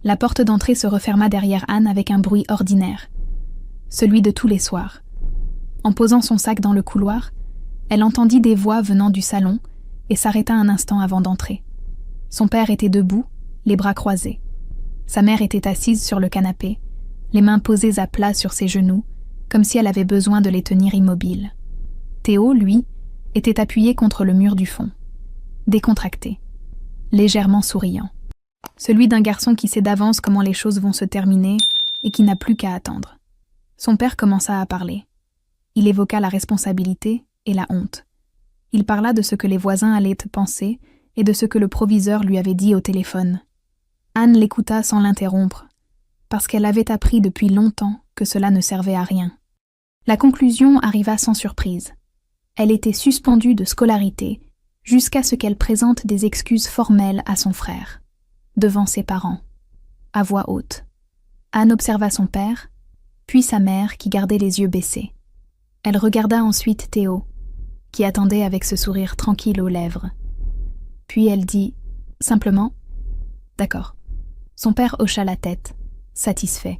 La porte d'entrée se referma derrière Anne avec un bruit ordinaire, celui de tous les soirs. En posant son sac dans le couloir, elle entendit des voix venant du salon et s'arrêta un instant avant d'entrer. Son père était debout, les bras croisés. Sa mère était assise sur le canapé, les mains posées à plat sur ses genoux, comme si elle avait besoin de les tenir immobiles. Théo, lui, était appuyé contre le mur du fond, décontracté, légèrement souriant. Celui d'un garçon qui sait d'avance comment les choses vont se terminer et qui n'a plus qu'à attendre. Son père commença à parler. Il évoqua la responsabilité et la honte. Il parla de ce que les voisins allaient penser et de ce que le proviseur lui avait dit au téléphone. Anne l'écouta sans l'interrompre, parce qu'elle avait appris depuis longtemps que cela ne servait à rien. La conclusion arriva sans surprise. Elle était suspendue de scolarité jusqu'à ce qu'elle présente des excuses formelles à son frère, devant ses parents, à voix haute. Anne observa son père, puis sa mère qui gardait les yeux baissés. Elle regarda ensuite Théo, qui attendait avec ce sourire tranquille aux lèvres. Puis elle dit, simplement, « D'accord ». Son père hocha la tête, satisfait.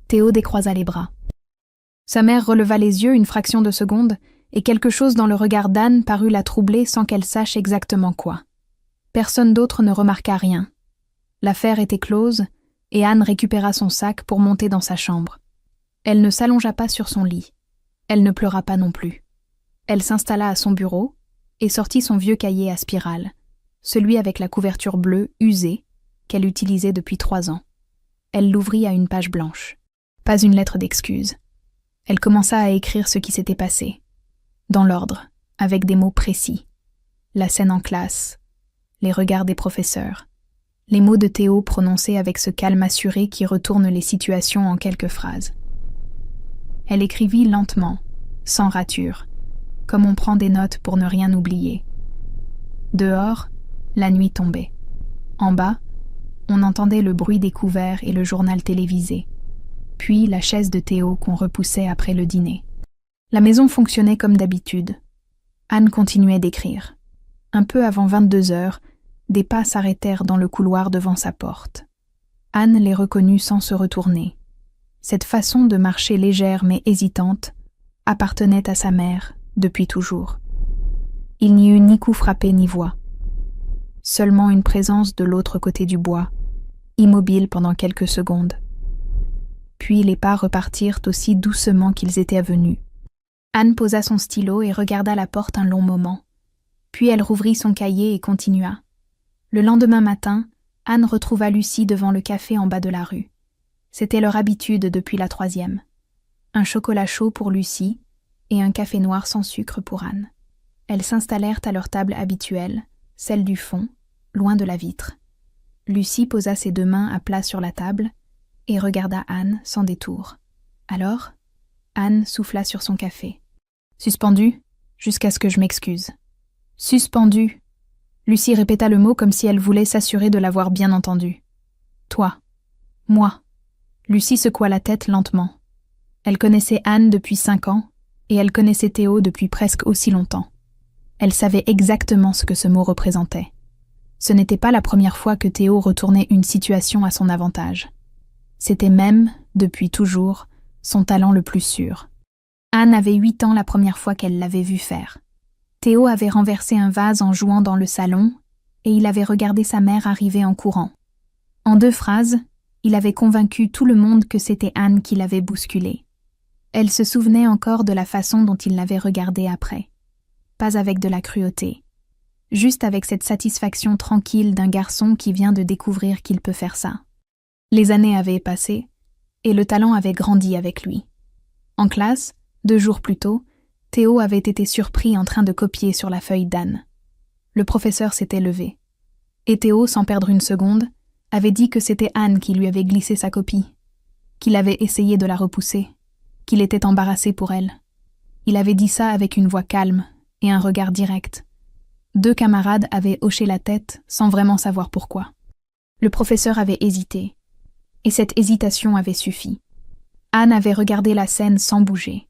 Théo décroisa les bras. Sa mère releva les yeux une fraction de seconde, et quelque chose dans le regard d'Anne parut la troubler sans qu'elle sache exactement quoi. Personne d'autre ne remarqua rien. L'affaire était close, et Anne récupéra son sac pour monter dans sa chambre. Elle ne s'allongea pas sur son lit. Elle ne pleura pas non plus. Elle s'installa à son bureau et sortit son vieux cahier à spirale, celui avec la couverture bleue usée qu'elle utilisait depuis 3 ans. Elle l'ouvrit à une page blanche. Pas une lettre d'excuse. Elle commença à écrire ce qui s'était passé, dans l'ordre, avec des mots précis. La scène en classe, les regards des professeurs, les mots de Théo prononcés avec ce calme assuré qui retourne les situations en quelques phrases. Elle écrivit lentement, sans rature, comme on prend des notes pour ne rien oublier. Dehors, la nuit tombait. En bas, on entendait le bruit des couverts et le journal télévisé, puis la chaise de Théo qu'on repoussait après le dîner. La maison fonctionnait comme d'habitude. Anne continuait d'écrire. Un peu avant 22 heures, des pas s'arrêtèrent dans le couloir devant sa porte. Anne les reconnut sans se retourner. Cette façon de marcher légère mais hésitante appartenait à sa mère depuis toujours. Il n'y eut ni coup frappé ni voix. Seulement une présence de l'autre côté du bois, immobile pendant quelques secondes. Puis les pas repartirent aussi doucement qu'ils étaient venus. Anne posa son stylo et regarda la porte un long moment. Puis elle rouvrit son cahier et continua. Le lendemain matin, Anne retrouva Lucie devant le café en bas de la rue. C'était leur habitude depuis la 3e. Un chocolat chaud pour Lucie et un café noir sans sucre pour Anne. Elles s'installèrent à leur table habituelle, celle du fond, loin de la vitre. Lucie posa ses 2 mains à plat sur la table et regarda Anne sans détour. Alors, Anne souffla sur son café. « Suspendu, jusqu'à ce que je m'excuse. »« Suspendu !» Lucie répéta le mot comme si elle voulait s'assurer de l'avoir bien entendu. « Toi. Moi. » Lucie secoua la tête lentement. Elle connaissait Anne depuis 5 ans et elle connaissait Théo depuis presque aussi longtemps. Elle savait exactement ce que ce mot représentait. Ce n'était pas la première fois que Théo retournait une situation à son avantage. C'était même, depuis toujours, son talent le plus sûr. Anne avait 8 ans la première fois qu'elle l'avait vu faire. Théo avait renversé un vase en jouant dans le salon et il avait regardé sa mère arriver en courant. En 2 phrases, il avait convaincu tout le monde que c'était Anne qui l'avait bousculé. Elle se souvenait encore de la façon dont il l'avait regardée après. Pas avec de la cruauté, juste avec cette satisfaction tranquille d'un garçon qui vient de découvrir qu'il peut faire ça. Les années avaient passé, et le talent avait grandi avec lui. En classe, 2 jours plus tôt, Théo avait été surpris en train de copier sur la feuille d'Anne. Le professeur s'était levé. Et Théo, sans perdre une seconde, avait dit que c'était Anne qui lui avait glissé sa copie, qu'il avait essayé de la repousser, qu'il était embarrassé pour elle. Il avait dit ça avec une voix calme et un regard direct. 2 camarades avaient hoché la tête sans vraiment savoir pourquoi. Le professeur avait hésité, et cette hésitation avait suffi. Anne avait regardé la scène sans bouger.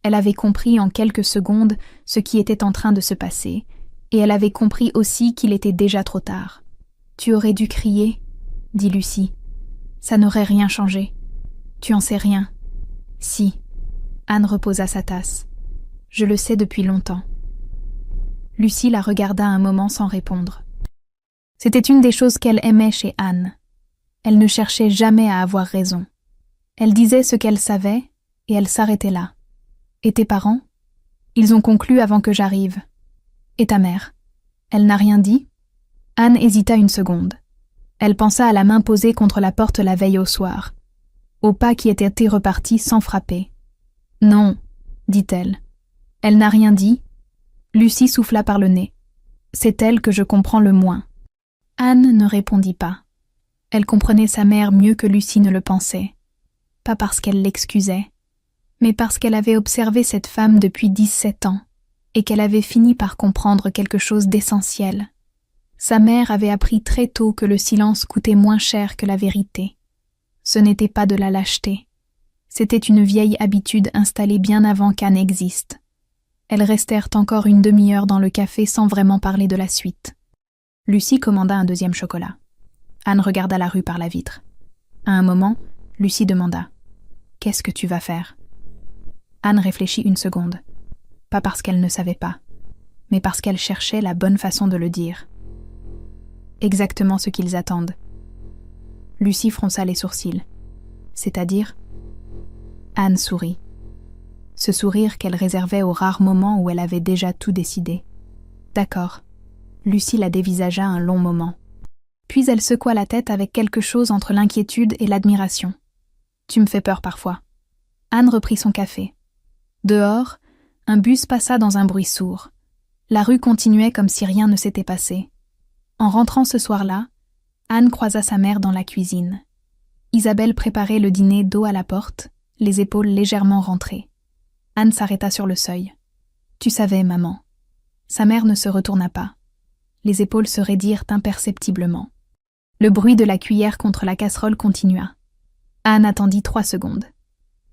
Elle avait compris en quelques secondes ce qui était en train de se passer, et elle avait compris aussi qu'il était déjà trop tard. « Tu aurais dû crier », dit Lucie. Ça n'aurait rien changé. Tu en sais rien. Si. Anne reposa sa tasse. Je le sais depuis longtemps. Lucie la regarda un moment sans répondre. C'était une des choses qu'elle aimait chez Anne. Elle ne cherchait jamais à avoir raison. Elle disait ce qu'elle savait et elle s'arrêtait là. Et tes parents? Ils ont conclu avant que j'arrive. Et ta mère? Elle n'a rien dit? Anne hésita une seconde. Elle pensa à la main posée contre la porte la veille au soir, au pas qui était reparti sans frapper. Non, dit-elle. Elle n'a rien dit. Lucie souffla par le nez. C'est elle que je comprends le moins. Anne ne répondit pas. Elle comprenait sa mère mieux que Lucie ne le pensait. Pas parce qu'elle l'excusait, mais parce qu'elle avait observé cette femme depuis 17 ans et qu'elle avait fini par comprendre quelque chose d'essentiel. Sa mère avait appris très tôt que le silence coûtait moins cher que la vérité. Ce n'était pas de la lâcheté. C'était une vieille habitude installée bien avant qu'Anne existe. Elles restèrent encore une demi-heure dans le café sans vraiment parler de la suite. Lucie commanda un deuxième chocolat. Anne regarda la rue par la vitre. À un moment, Lucie demanda « Qu'est-ce que tu vas faire ?» Anne réfléchit une seconde. Pas parce qu'elle ne savait pas, mais parce qu'elle cherchait la bonne façon de le dire. Exactement ce qu'ils attendent. Lucie fronça les sourcils. C'est-à-dire? Anne sourit. Ce sourire qu'elle réservait aux rares moments où elle avait déjà tout décidé. D'accord. Lucie la dévisagea un long moment. Puis elle secoua la tête avec quelque chose entre l'inquiétude et l'admiration. Tu me fais peur parfois. Anne reprit son café. Dehors, un bus passa dans un bruit sourd. La rue continuait comme si rien ne s'était passé. En rentrant ce soir-là, Anne croisa sa mère dans la cuisine. Isabelle préparait le dîner dos à la porte, les épaules légèrement rentrées. Anne s'arrêta sur le seuil. « Tu savais, maman. » Sa mère ne se retourna pas. Les épaules se raidirent imperceptiblement. Le bruit de la cuillère contre la casserole continua. Anne attendit 3 secondes.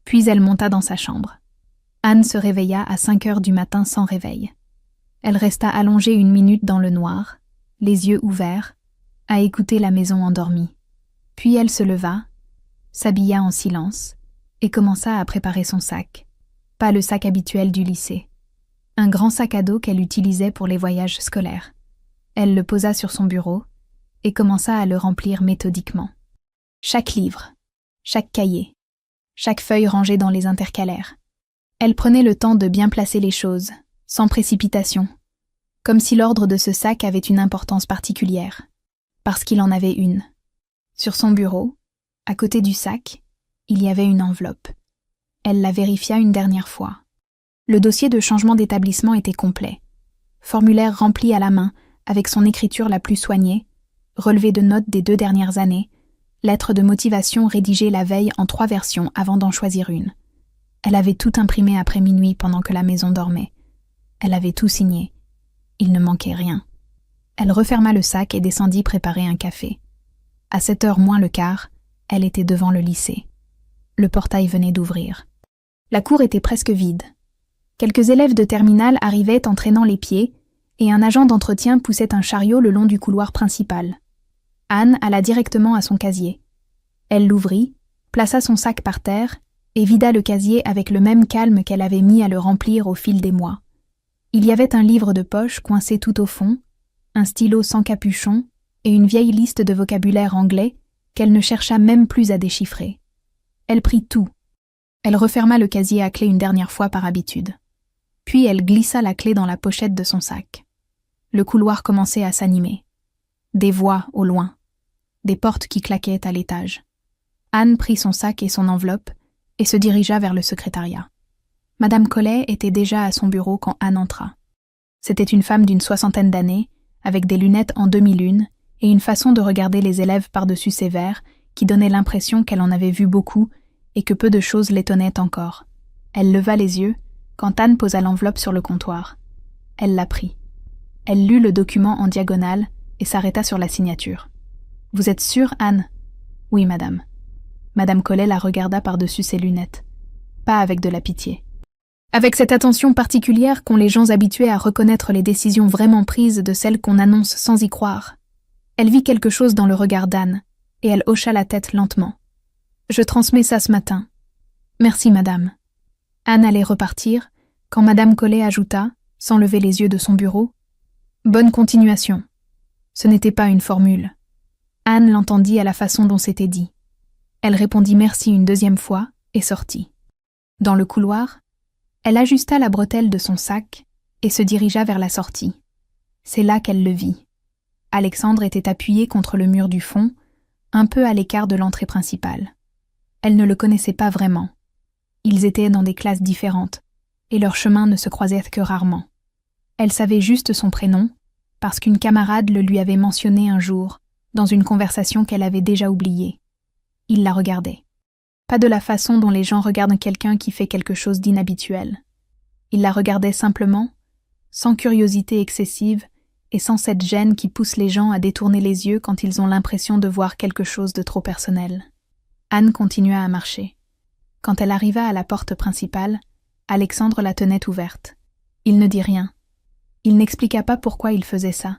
Puis elle monta dans sa chambre. Anne se réveilla à 5 heures du matin sans réveil. Elle resta allongée 1 minute dans le noir, les yeux ouverts, à écouter la maison endormie. Puis elle se leva, s'habilla en silence et commença à préparer son sac. Pas le sac habituel du lycée. Un grand sac à dos qu'elle utilisait pour les voyages scolaires. Elle le posa sur son bureau et commença à le remplir méthodiquement. Chaque livre, chaque cahier, chaque feuille rangée dans les intercalaires. Elle prenait le temps de bien placer les choses, sans précipitation, comme si l'ordre de ce sac avait une importance particulière, parce qu'il en avait une. Sur son bureau, à côté du sac, il y avait une enveloppe. Elle la vérifia une dernière fois. Le dossier de changement d'établissement était complet. Formulaire rempli à la main, avec son écriture la plus soignée, relevé de notes des 2 dernières années, lettre de motivation rédigée la veille en 3 versions avant d'en choisir une. Elle avait tout imprimé après minuit pendant que la maison dormait. Elle avait tout signé. Il ne manquait rien. Elle referma le sac et descendit préparer un café. À 7h moins le quart, elle était devant le lycée. Le portail venait d'ouvrir. La cour était presque vide. Quelques élèves de terminale arrivaient en traînant les pieds, et un agent d'entretien poussait un chariot le long du couloir principal. Anne alla directement à son casier. Elle l'ouvrit, plaça son sac par terre et vida le casier avec le même calme qu'elle avait mis à le remplir au fil des mois. Il y avait un livre de poche coincé tout au fond, un stylo sans capuchon et une vieille liste de vocabulaire anglais qu'elle ne chercha même plus à déchiffrer. Elle prit tout. Elle referma le casier à clé une dernière fois par habitude. Puis elle glissa la clé dans la pochette de son sac. Le couloir commençait à s'animer. Des voix au loin. Des portes qui claquaient à l'étage. Anne prit son sac et son enveloppe et se dirigea vers le secrétariat. Madame Collet était déjà à son bureau quand Anne entra. C'était une femme d'une 60aine d'années, avec des lunettes en demi-lune et une façon de regarder les élèves par-dessus ses verres qui donnait l'impression qu'elle en avait vu beaucoup et que peu de choses l'étonnaient encore. Elle leva les yeux quand Anne posa l'enveloppe sur le comptoir. Elle la prit. Elle lut le document en diagonale et s'arrêta sur la signature. « Vous êtes sûre, Anne ?»« Oui, madame. » Madame Collet la regarda par-dessus ses lunettes. Pas avec de la pitié. Avec cette attention particulière qu'ont les gens habitués à reconnaître les décisions vraiment prises de celles qu'on annonce sans y croire. Elle vit quelque chose dans le regard d'Anne, et elle hocha la tête lentement. « Je transmets ça ce matin. »« Merci, madame. » Anne allait repartir, quand madame Collet ajouta, sans lever les yeux de son bureau, « Bonne continuation. » Ce n'était pas une formule. Anne l'entendit à la façon dont c'était dit. Elle répondit merci une deuxième fois et sortit. Dans le couloir, elle ajusta la bretelle de son sac et se dirigea vers la sortie. C'est là qu'elle le vit. Alexandre était appuyé contre le mur du fond, un peu à l'écart de l'entrée principale. Elle ne le connaissait pas vraiment. Ils étaient dans des classes différentes, et leurs chemins ne se croisaient que rarement. Elle savait juste son prénom, parce qu'une camarade le lui avait mentionné un jour, dans une conversation qu'elle avait déjà oubliée. Il la regardait. Pas de la façon dont les gens regardent quelqu'un qui fait quelque chose d'inhabituel. Il la regardait simplement, sans curiosité excessive et sans cette gêne qui pousse les gens à détourner les yeux quand ils ont l'impression de voir quelque chose de trop personnel. Anne continua à marcher. Quand elle arriva à la porte principale, Alexandre la tenait ouverte. Il ne dit rien. Il n'expliqua pas pourquoi il faisait ça.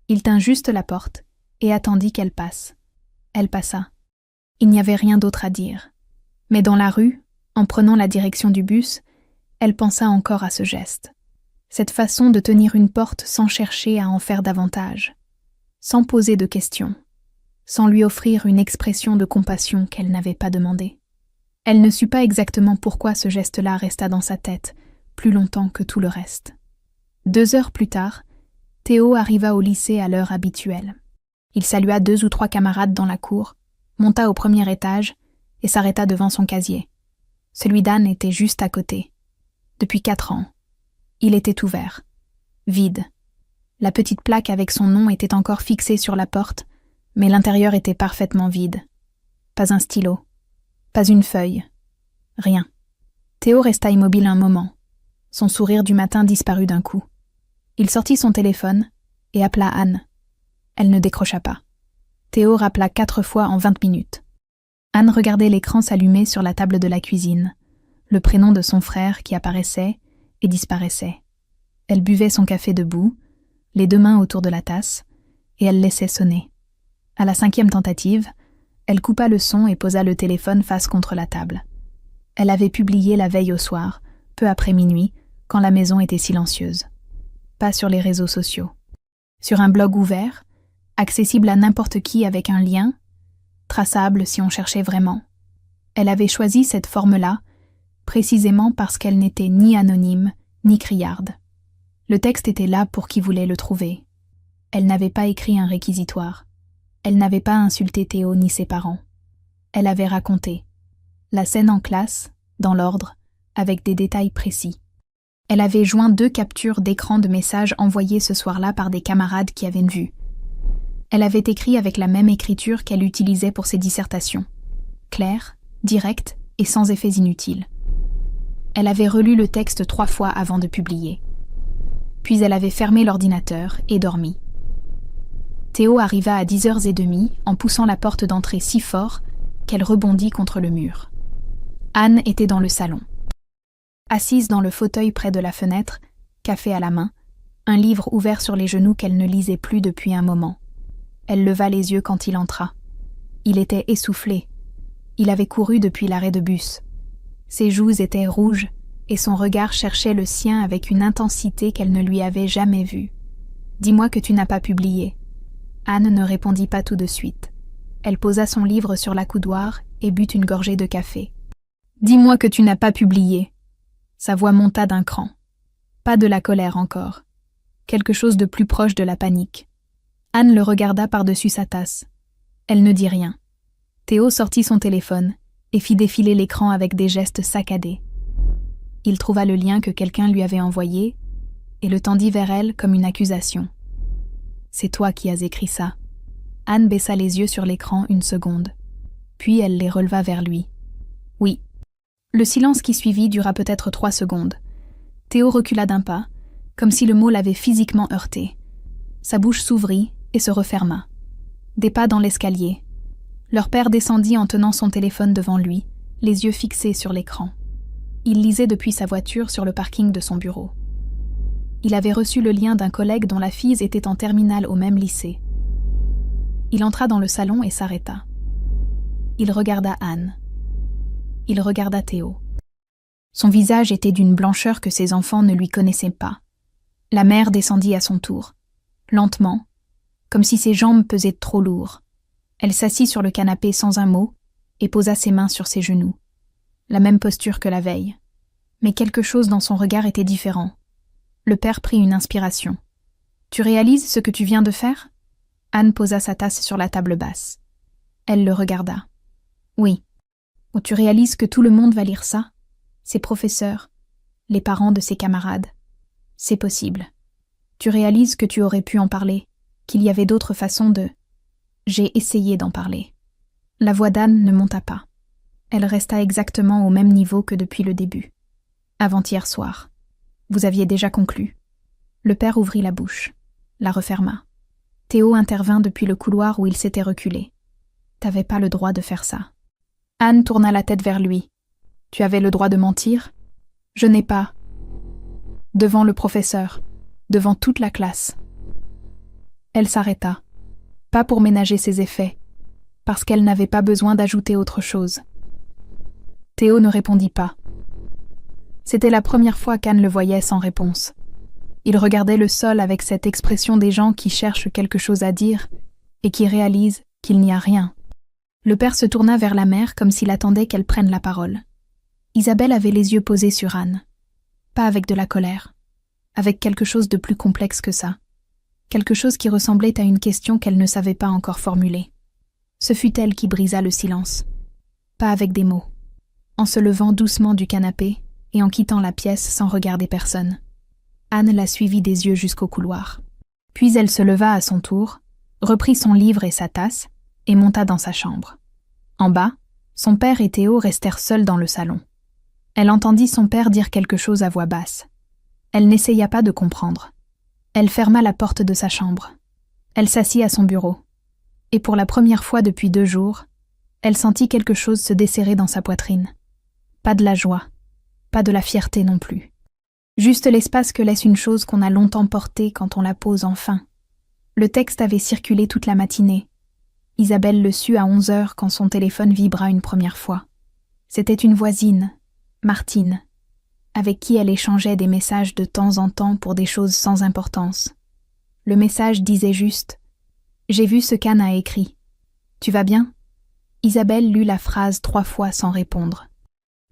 Il tint juste la porte et attendit qu'elle passe. Elle passa. Il n'y avait rien d'autre à dire. Mais dans la rue, en prenant la direction du bus, elle pensa encore à ce geste. Cette façon de tenir une porte sans chercher à en faire davantage, sans poser de questions, sans lui offrir une expression de compassion qu'elle n'avait pas demandée. Elle ne sut pas exactement pourquoi ce geste-là resta dans sa tête, plus longtemps que tout le reste. 2 heures plus tard, Théo arriva au lycée à l'heure habituelle. Il salua 2 ou 3 camarades dans la cour, monta au premier étage et s'arrêta devant son casier. Celui d'Anne était juste à côté. Depuis 4 ans. Il était ouvert. Vide. La petite plaque avec son nom était encore fixée sur la porte, mais l'intérieur était parfaitement vide. Pas un stylo. Pas une feuille. Rien. Théo resta immobile un moment. Son sourire du matin disparut d'un coup. Il sortit son téléphone et appela Anne. Elle ne décrocha pas. Théo rappela 4 fois en 20 minutes. Anne regardait l'écran s'allumer sur la table de la cuisine, le prénom de son frère qui apparaissait et disparaissait. Elle buvait son café debout, les 2 mains autour de la tasse, et elle laissait sonner. À la 5e tentative, elle coupa le son et posa le téléphone face contre la table. Elle avait publié la veille au soir, peu après minuit, quand la maison était silencieuse. Pas sur les réseaux sociaux. Sur un blog ouvert, accessible à n'importe qui avec un lien, traçable si on cherchait vraiment. Elle avait choisi cette forme-là, précisément parce qu'elle n'était ni anonyme, ni criarde. Le texte était là pour qui voulait le trouver. Elle n'avait pas écrit un réquisitoire. Elle n'avait pas insulté Théo ni ses parents. Elle avait raconté. La scène en classe, dans l'ordre, avec des détails précis. Elle avait joint 2 captures d'écran de messages envoyés ce soir-là par des camarades qui avaient vu. Elle avait écrit avec la même écriture qu'elle utilisait pour ses dissertations. Claire, directe et sans effets inutiles. Elle avait relu le texte 3 fois avant de publier. Puis elle avait fermé l'ordinateur et dormi. Théo arriva à 10h30 en poussant la porte d'entrée si fort qu'elle rebondit contre le mur. Anne était dans le salon. Assise dans le fauteuil près de la fenêtre, café à la main, un livre ouvert sur les genoux qu'elle ne lisait plus depuis un moment. Elle leva les yeux quand il entra. Il était essoufflé. Il avait couru depuis l'arrêt de bus. Ses joues étaient rouges et son regard cherchait le sien avec une intensité qu'elle ne lui avait jamais vue. « Dis-moi que tu n'as pas publié. » Anne ne répondit pas tout de suite. Elle posa son livre sur l'accoudoir et but une gorgée de café. « Dis-moi que tu n'as pas publié. » Sa voix monta d'un cran. Pas de la colère encore. Quelque chose de plus proche de la panique. Anne le regarda par-dessus sa tasse. Elle ne dit rien. Théo sortit son téléphone et fit défiler l'écran avec des gestes saccadés. Il trouva le lien que quelqu'un lui avait envoyé et le tendit vers elle comme une accusation. « C'est toi qui as écrit ça. » Anne baissa les yeux sur l'écran une seconde. Puis elle les releva vers lui. « Oui. » Le silence qui suivit dura peut-être 3 secondes. Théo recula d'un pas, comme si le mot l'avait physiquement heurté. Sa bouche s'ouvrit et se referma. Des pas dans l'escalier. Leur père descendit en tenant son téléphone devant lui, les yeux fixés sur l'écran. Il lisait depuis sa voiture sur le parking de son bureau. Il avait reçu le lien d'un collègue dont la fille était en terminale au même lycée. Il entra dans le salon et s'arrêta. Il regarda Anne. Il regarda Théo. Son visage était d'une blancheur que ses enfants ne lui connaissaient pas. La mère descendit à son tour, lentement, comme si ses jambes pesaient trop lourd. Elle s'assit sur le canapé sans un mot et posa ses mains sur ses genoux. La même posture que la veille. Mais quelque chose dans son regard était différent. Le père prit une inspiration. « Tu réalises ce que tu viens de faire ?» Anne posa sa tasse sur la table basse. Elle le regarda. « Oui. Oh, tu réalises que tout le monde va lire ça? Ses professeurs, les parents de ses camarades. C'est possible. Tu réalises que tu aurais pu en parler, qu'il y avait d'autres façons de... » J'ai essayé d'en parler. La voix d'Anne ne monta pas. Elle resta exactement au même niveau que depuis le début. Avant-hier soir. Vous aviez déjà conclu. Le père ouvrit la bouche, la referma. Théo intervint depuis le couloir où il s'était reculé. T'avais pas le droit de faire ça. Anne tourna la tête vers lui. Tu avais le droit de mentir? Je n'ai pas. Devant le professeur, devant toute la classe. Elle s'arrêta. Pas pour ménager ses effets, parce qu'elle n'avait pas besoin d'ajouter autre chose. Théo ne répondit pas. C'était la première fois qu'Anne le voyait sans réponse. Il regardait le sol avec cette expression des gens qui cherchent quelque chose à dire et qui réalisent qu'il n'y a rien. Le père se tourna vers la mère comme s'il attendait qu'elle prenne la parole. Isabelle avait les yeux posés sur Anne. Pas avec de la colère, avec quelque chose de plus complexe que ça. Quelque chose qui ressemblait à une question qu'elle ne savait pas encore formuler. Ce fut elle qui brisa le silence. Pas avec des mots. En se levant doucement du canapé et en quittant la pièce sans regarder personne. Anne la suivit des yeux jusqu'au couloir. Puis elle se leva à son tour, reprit son livre et sa tasse, et monta dans sa chambre. En bas, son père et Théo restèrent seuls dans le salon. Elle entendit son père dire quelque chose à voix basse. Elle n'essaya pas de comprendre. Elle ferma la porte de sa chambre. Elle s'assit à son bureau. Et pour la première fois depuis 2 jours, elle sentit quelque chose se desserrer dans sa poitrine. Pas de la joie, pas de la fierté non plus. Juste l'espace que laisse une chose qu'on a longtemps portée quand on la pose enfin. Le texte avait circulé toute la matinée. Isabelle le sut à 11h quand son téléphone vibra une première fois. C'était une voisine, Martine, avec qui elle échangeait des messages de temps en temps pour des choses sans importance. Le message disait juste « J'ai vu ce qu'Anne a écrit. Tu vas bien ?» Isabelle lut la phrase 3 fois sans répondre.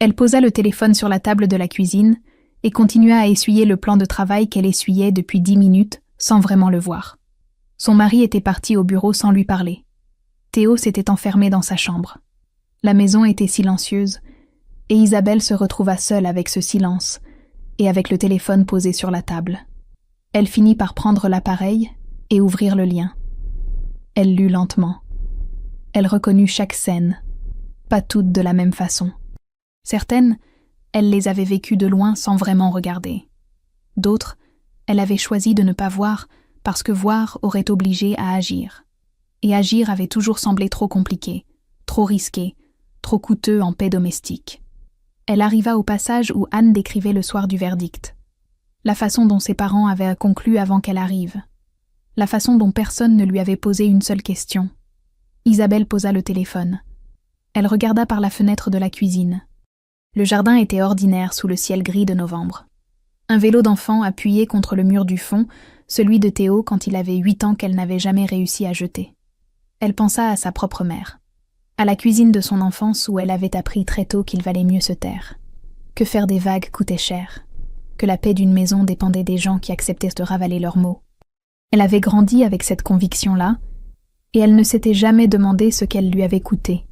Elle posa le téléphone sur la table de la cuisine et continua à essuyer le plan de travail qu'elle essuyait depuis 10 minutes sans vraiment le voir. Son mari était parti au bureau sans lui parler. Théo s'était enfermé dans sa chambre. La maison était silencieuse et Isabelle se retrouva seule avec ce silence et avec le téléphone posé sur la table. Elle finit par prendre l'appareil et ouvrir le lien. Elle lut lentement. Elle reconnut chaque scène, pas toutes de la même façon. Certaines, elle les avait vécues de loin sans vraiment regarder. D'autres, elle avait choisi de ne pas voir parce que voir aurait obligé à agir. Et agir avait toujours semblé trop compliqué, trop risqué, trop coûteux en paix domestique. Elle arriva au passage où Anne décrivait le soir du verdict. La façon dont ses parents avaient conclu avant qu'elle arrive. La façon dont personne ne lui avait posé une seule question. Isabelle posa le téléphone. Elle regarda par la fenêtre de la cuisine. Le jardin était ordinaire sous le ciel gris de novembre. Un vélo d'enfant appuyé contre le mur du fond, celui de Théo quand il avait 8 ans qu'elle n'avait jamais réussi à jeter. Elle pensa à sa propre mère, à la cuisine de son enfance où elle avait appris très tôt qu'il valait mieux se taire, que faire des vagues coûtait cher, que la paix d'une maison dépendait des gens qui acceptaient de ravaler leurs mots. Elle avait grandi avec cette conviction-là, et elle ne s'était jamais demandé ce qu'elle lui avait coûté,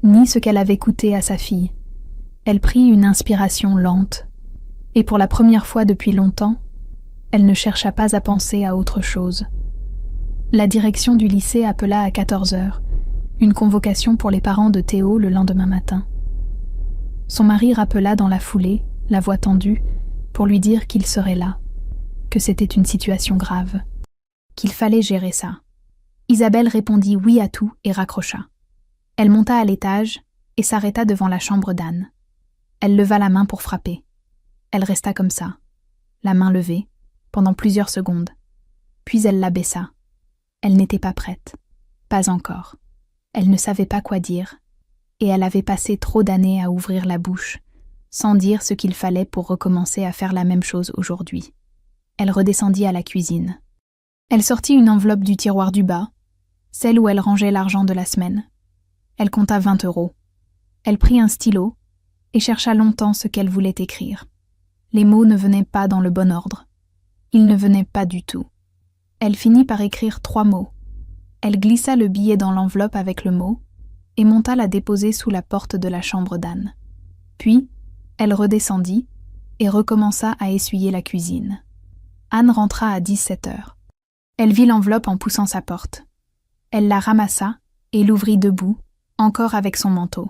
ni ce qu'elle avait coûté à sa fille. Elle prit une inspiration lente, et pour la première fois depuis longtemps, elle ne chercha pas à penser à autre chose. La direction du lycée appela à 14h, une convocation pour les parents de Théo le lendemain matin. Son mari rappela dans la foulée, la voix tendue, pour lui dire qu'il serait là, que c'était une situation grave, qu'il fallait gérer ça. Isabelle répondit oui à tout et raccrocha. Elle monta à l'étage et s'arrêta devant la chambre d'Anne. Elle leva la main pour frapper. Elle resta comme ça, la main levée, pendant plusieurs secondes. Puis elle la baissa. Elle n'était pas prête. Pas encore. Elle ne savait pas quoi dire, et elle avait passé trop d'années à ouvrir la bouche, sans dire ce qu'il fallait pour recommencer à faire la même chose aujourd'hui. Elle redescendit à la cuisine. Elle sortit une enveloppe du tiroir du bas, celle où elle rangeait l'argent de la semaine. Elle compta 20 €. Elle prit un stylo et chercha longtemps ce qu'elle voulait écrire. Les mots ne venaient pas dans le bon ordre. Ils ne venaient pas du tout. Elle finit par écrire 3 mots. Elle glissa le billet dans l'enveloppe avec le mot et monta la déposer sous la porte de la chambre d'Anne. Puis, elle redescendit et recommença à essuyer la cuisine. Anne rentra à 17 h. Elle vit l'enveloppe en poussant sa porte. Elle la ramassa et l'ouvrit debout, encore avec son manteau.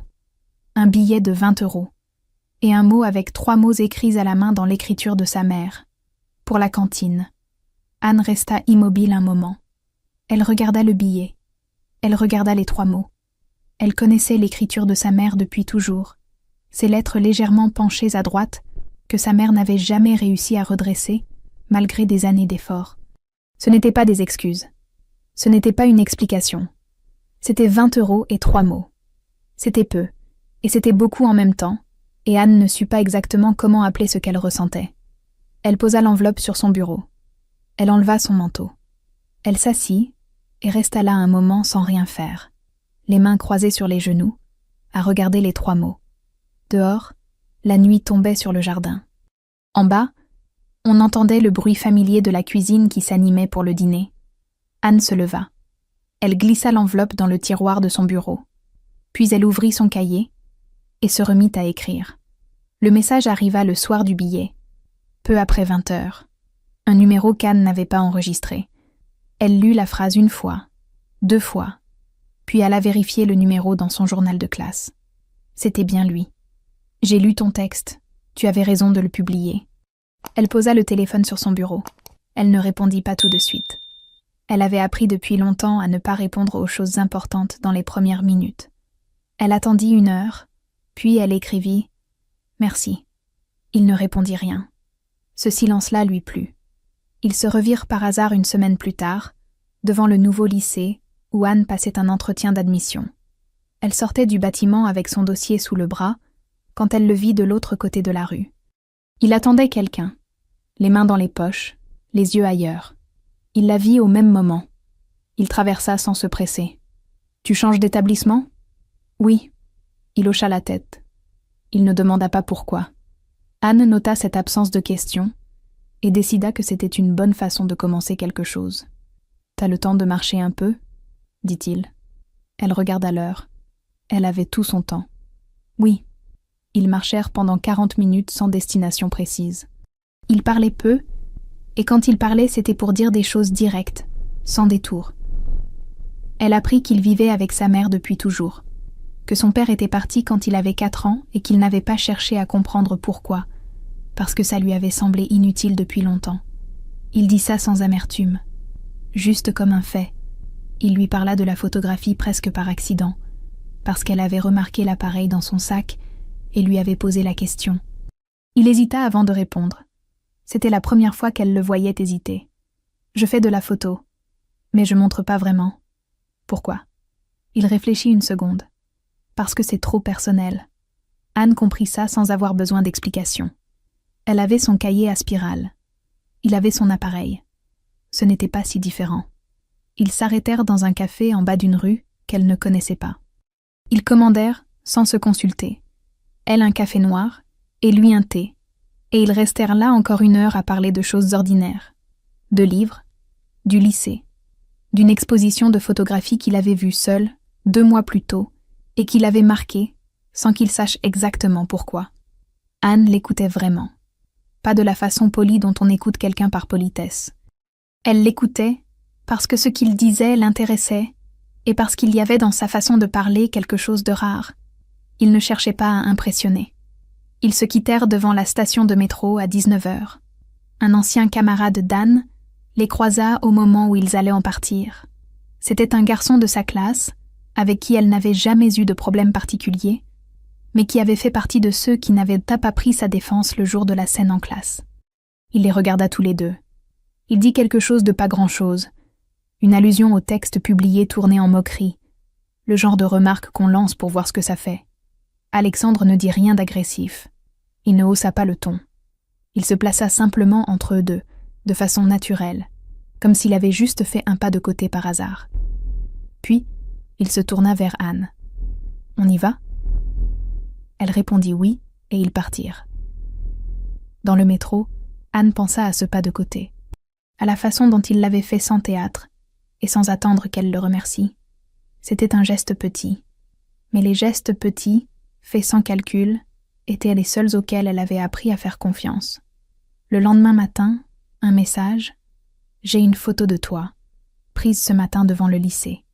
Un billet de 20 € et un mot avec 3 mots écrits à la main dans l'écriture de sa mère. Pour la cantine. Anne resta immobile un moment. Elle regarda le billet. Elle regarda les 3 mots. Elle connaissait l'écriture de sa mère depuis toujours. Ces lettres légèrement penchées à droite que sa mère n'avait jamais réussi à redresser, malgré des années d'efforts. Ce n'étaient pas des excuses. Ce n'était pas une explication. C'était 20 € et 3 mots. C'était peu, et c'était beaucoup en même temps, et Anne ne sut pas exactement comment appeler ce qu'elle ressentait. Elle posa l'enveloppe sur son bureau. Elle enleva son manteau. Elle s'assit et resta là un moment sans rien faire, les mains croisées sur les genoux, à regarder les 3 mots. Dehors, la nuit tombait sur le jardin. En bas, on entendait le bruit familier de la cuisine qui s'animait pour le dîner. Anne se leva. Elle glissa l'enveloppe dans le tiroir de son bureau. Puis elle ouvrit son cahier et se remit à écrire. Le message arriva le soir du billet, peu après 20 h. Un numéro qu'Anne n'avait pas enregistré. Elle lut la phrase 1 fois, 2 fois, puis alla vérifier le numéro dans son journal de classe. C'était bien lui. « J'ai lu ton texte. Tu avais raison de le publier. » Elle posa le téléphone sur son bureau. Elle ne répondit pas tout de suite. Elle avait appris depuis longtemps à ne pas répondre aux choses importantes dans les premières minutes. Elle attendit 1 heure, puis elle écrivit « Merci ». Il ne répondit rien. Ce silence-là lui plut. Ils se revirent par hasard une semaine plus tard, devant le nouveau lycée, où Anne passait un entretien d'admission. Elle sortait du bâtiment avec son dossier sous le bras, quand elle le vit de l'autre côté de la rue. Il attendait quelqu'un, les mains dans les poches, les yeux ailleurs. Il la vit au même moment. Il traversa sans se presser. « Tu changes d'établissement » ?« Oui. » Il hocha la tête. Il ne demanda pas pourquoi. Anne nota cette absence de questions et décida que c'était une bonne façon de commencer quelque chose. « T'as le temps de marcher un peu ?» dit-il. Elle regarda l'heure. Elle avait tout son temps. « Oui. » Ils marchèrent pendant 40 minutes sans destination précise. Il parlait peu, et quand il parlait, c'était pour dire des choses directes, sans détour. Elle apprit qu'il vivait avec sa mère depuis toujours, que son père était parti quand il avait 4 ans et qu'il n'avait pas cherché à comprendre pourquoi, parce que ça lui avait semblé inutile depuis longtemps. Il dit ça sans amertume, juste comme un fait. Il lui parla de la photographie presque par accident, parce qu'elle avait remarqué l'appareil dans son sac et lui avait posé la question. Il hésita avant de répondre. C'était la première fois qu'elle le voyait hésiter. « Je fais de la photo, mais je montre pas vraiment. » « Pourquoi ?» Il réfléchit une seconde. « Parce que c'est trop personnel. » Anne comprit ça sans avoir besoin d'explication. Elle avait son cahier à spirale. Il avait son appareil. Ce n'était pas si différent. Ils s'arrêtèrent dans un café en bas d'une rue qu'elle ne connaissait pas. Ils commandèrent, sans se consulter, elle un café noir et lui un thé, et ils restèrent là encore 1 heure à parler de choses ordinaires, de livres, du lycée, d'une exposition de photographie qu'il avait vue seul 2 mois plus tôt et qui l'avait marqué sans qu'il sache exactement pourquoi. Anne l'écoutait vraiment, pas de la façon polie dont on écoute quelqu'un par politesse. Elle l'écoutait parce que ce qu'il disait l'intéressait et parce qu'il y avait dans sa façon de parler quelque chose de rare. Il ne cherchait pas à impressionner. Ils se quittèrent devant la station de métro à 19 h. Un ancien camarade d'Anne les croisa au moment où ils allaient en partir. C'était un garçon de sa classe, avec qui elle n'avait jamais eu de problème particulier, mais qui avait fait partie de ceux qui n'avaient pas pris sa défense le jour de la scène en classe. Il les regarda tous les deux. Il dit quelque chose de pas grand-chose, une allusion au texte publié tourné en moquerie, Le genre de remarque qu'on lance pour voir ce que ça fait. Alexandre ne dit rien d'agressif. Il ne haussa pas le ton. Il se plaça simplement entre eux deux, de façon naturelle, comme s'il avait juste fait un pas de côté par hasard. Puis, il se tourna vers Anne. « On y va ?» Elle répondit oui, et ils partirent. Dans le métro, Anne pensa à ce pas de côté, à la façon dont il l'avait fait sans théâtre, et sans attendre qu'elle le remercie. C'était un geste petit. Mais les gestes petits, faits sans calcul, étaient les seuls auxquels elle avait appris à faire confiance. Le lendemain matin, un message « J'ai une photo de toi, prise ce matin devant le lycée.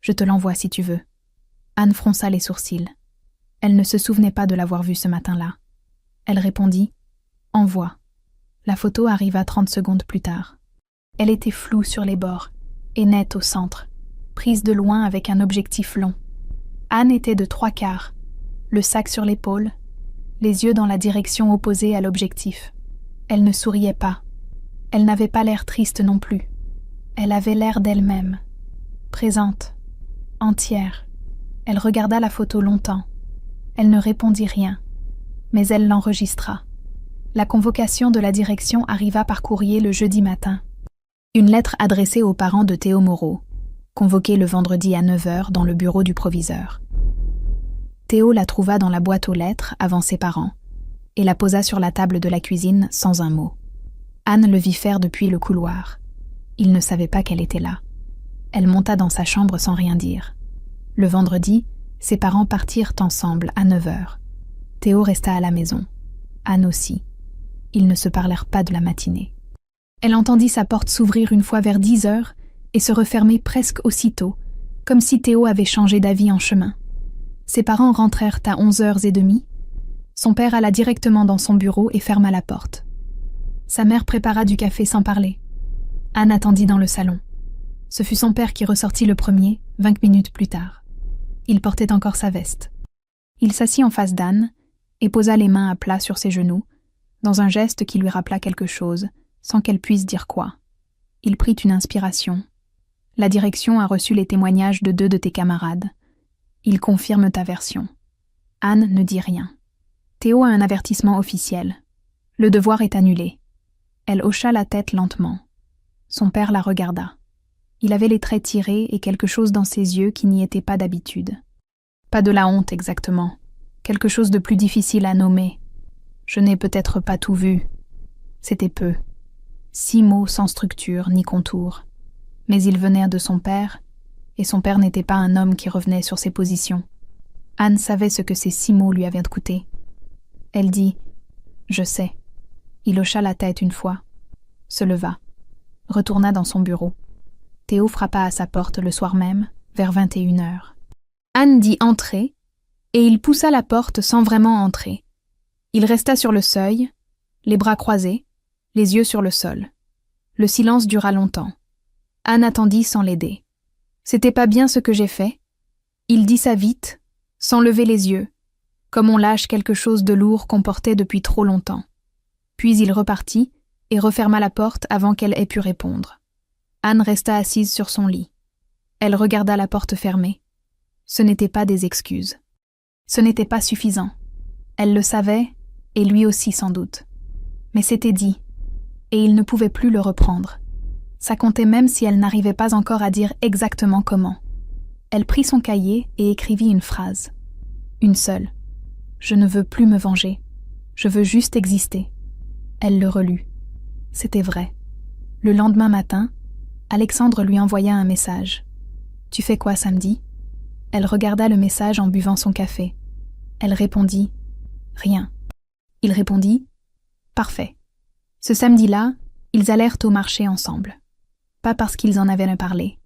Je te l'envoie si tu veux. » Anne fronça les sourcils. Elle ne se souvenait pas de l'avoir vue ce matin-là. Elle répondit « Envoie ». La photo arriva 30 secondes plus tard. Elle était floue sur les bords et nette au centre, prise de loin avec un objectif long. Anne était de 3/4, le sac sur l'épaule, les yeux dans la direction opposée à l'objectif. Elle ne souriait pas. Elle n'avait pas l'air triste non plus. Elle avait l'air d'elle-même, présente, entière. Elle regarda la photo longtemps. Elle ne répondit rien, mais elle l'enregistra. La convocation de la direction arriva par courrier le jeudi matin. Une lettre adressée aux parents de Théo Moreau, convoquée le vendredi à 9h dans le bureau du proviseur. Théo la trouva dans la boîte aux lettres avant ses parents et la posa sur la table de la cuisine sans un mot. Anne le vit faire depuis le couloir. Il ne savait pas qu'elle était là. Elle monta dans sa chambre sans rien dire. Le vendredi, ses parents partirent ensemble à 9h. Théo resta à la maison. Anne aussi. Ils ne se parlèrent pas de la matinée. Elle entendit sa porte s'ouvrir une fois vers 10h et se refermer presque aussitôt, comme si Théo avait changé d'avis en chemin. Ses parents rentrèrent à 11h30. Son père alla directement dans son bureau et ferma la porte. Sa mère prépara du café sans parler. Anne attendit dans le salon. Ce fut son père qui ressortit le premier, 20 minutes plus tard. Il portait encore sa veste. Il s'assit en face d'Anne et posa les mains à plat sur ses genoux, dans un geste qui lui rappela quelque chose, sans qu'elle puisse dire quoi. Il prit une inspiration. « La direction a reçu les témoignages de 2 de tes camarades. Ils confirment ta version. » Anne ne dit rien. Théo a un avertissement officiel. Le devoir est annulé. Elle hocha la tête lentement. Son père la regarda. Il avait les traits tirés et quelque chose dans ses yeux qui n'y était pas d'habitude. Pas de la honte exactement. Quelque chose de plus difficile à nommer. Je n'ai peut-être pas tout vu. C'était peu. 6 mots sans structure ni contour. Mais ils venaient de son père, et son père n'était pas un homme qui revenait sur ses positions. Anne savait ce que ces 6 mots lui avaient coûté. Elle dit « Je sais ». Il hocha la tête une fois, se leva, retourna dans son bureau. Théo frappa à sa porte le soir même, vers 21h. Anne dit « Entrez » et il poussa la porte sans vraiment entrer. Il resta sur le seuil, les bras croisés, les yeux sur le sol. Le silence dura longtemps. Anne attendit sans l'aider. « C'était pas bien ce que j'ai fait ?» Il dit ça vite, sans lever les yeux, comme on lâche quelque chose de lourd qu'on portait depuis trop longtemps. Puis il repartit et referma la porte avant qu'elle ait pu répondre. Anne resta assise sur son lit. Elle regarda la porte fermée. Ce n'était pas des excuses. Ce n'était pas suffisant. Elle le savait, et lui aussi sans doute. Mais c'était dit, et il ne pouvait plus le reprendre. Ça comptait même si elle n'arrivait pas encore à dire exactement comment. Elle prit son cahier et écrivit une phrase. Une seule. « Je ne veux plus me venger. Je veux juste exister. » Elle le relut. C'était vrai. Le lendemain matin, Alexandre lui envoya un message. « Tu fais quoi samedi ?» Elle regarda le message en buvant son café. Elle répondit « Rien ». Il répondit « Parfait ». Ce samedi-là, ils allèrent au marché ensemble. Pas parce qu'ils en avaient parlé.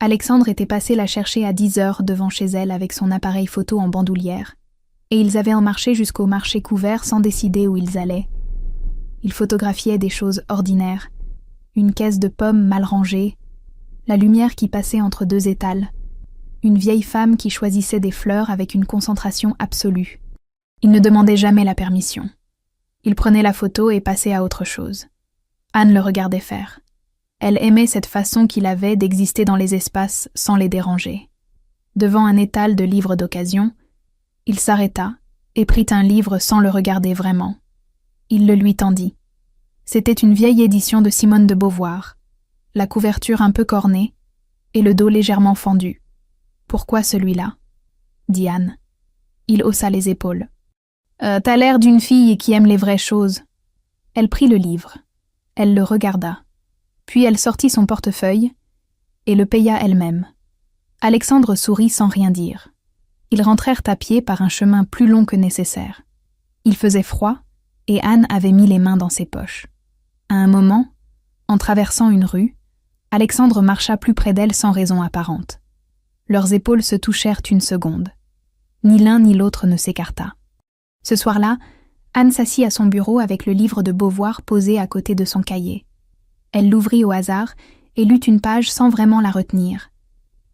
Alexandre était passé la chercher à 10h devant chez elle avec son appareil photo en bandoulière, et ils avaient marché jusqu'au marché couvert sans décider où ils allaient. Ils photographiaient des choses ordinaires, une caisse de pommes mal rangée, la lumière qui passait entre 2 étals, une vieille femme qui choisissait des fleurs avec une concentration absolue. Ils ne demandaient jamais la permission. Ils prenaient la photo et passaient à autre chose. Anne le regardait faire. Elle aimait cette façon qu'il avait d'exister dans les espaces sans les déranger. Devant un étal de livres d'occasion, il s'arrêta et prit un livre sans le regarder vraiment. Il le lui tendit. C'était une vieille édition de Simone de Beauvoir, la couverture un peu cornée et le dos légèrement fendu. « Pourquoi celui-là » dit Anne. Il haussa les épaules. « T'as l'air d'une fille qui aime les vraies choses. » Elle prit le livre. Elle le regarda. Puis elle sortit son portefeuille et le paya elle-même. Alexandre sourit sans rien dire. Ils rentrèrent à pied par un chemin plus long que nécessaire. Il faisait froid et Anne avait mis les mains dans ses poches. À un moment, en traversant une rue, Alexandre marcha plus près d'elle sans raison apparente. Leurs épaules se touchèrent une seconde. Ni l'un ni l'autre ne s'écarta. Ce soir-là, Anne s'assit à son bureau avec le livre de Beauvoir posé à côté de son cahier. Elle l'ouvrit au hasard et lut une page sans vraiment la retenir.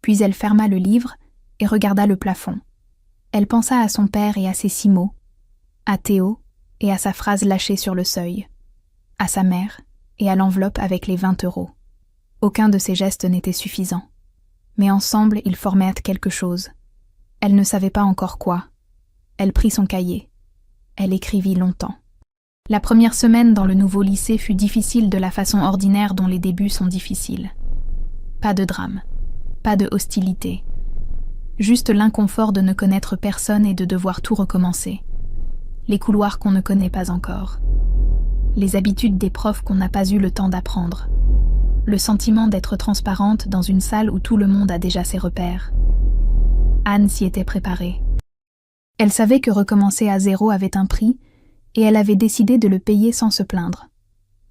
Puis elle ferma le livre et regarda le plafond. Elle pensa à son père et à ses 6 mots, à Théo et à sa phrase lâchée sur le seuil, à sa mère et à l'enveloppe avec les 20 €. Aucun de ces gestes n'était suffisant. Mais ensemble, ils formaient quelque chose. Elle ne savait pas encore quoi. Elle prit son cahier. Elle écrivit longtemps. La première semaine dans le nouveau lycée fut difficile de la façon ordinaire dont les débuts sont difficiles. Pas de drame, pas de hostilité. Juste l'inconfort de ne connaître personne et de devoir tout recommencer. Les couloirs qu'on ne connaît pas encore. Les habitudes des profs qu'on n'a pas eu le temps d'apprendre. Le sentiment d'être transparente dans une salle où tout le monde a déjà ses repères. Anne s'y était préparée. Elle savait que recommencer à zéro avait un prix, et elle avait décidé de le payer sans se plaindre.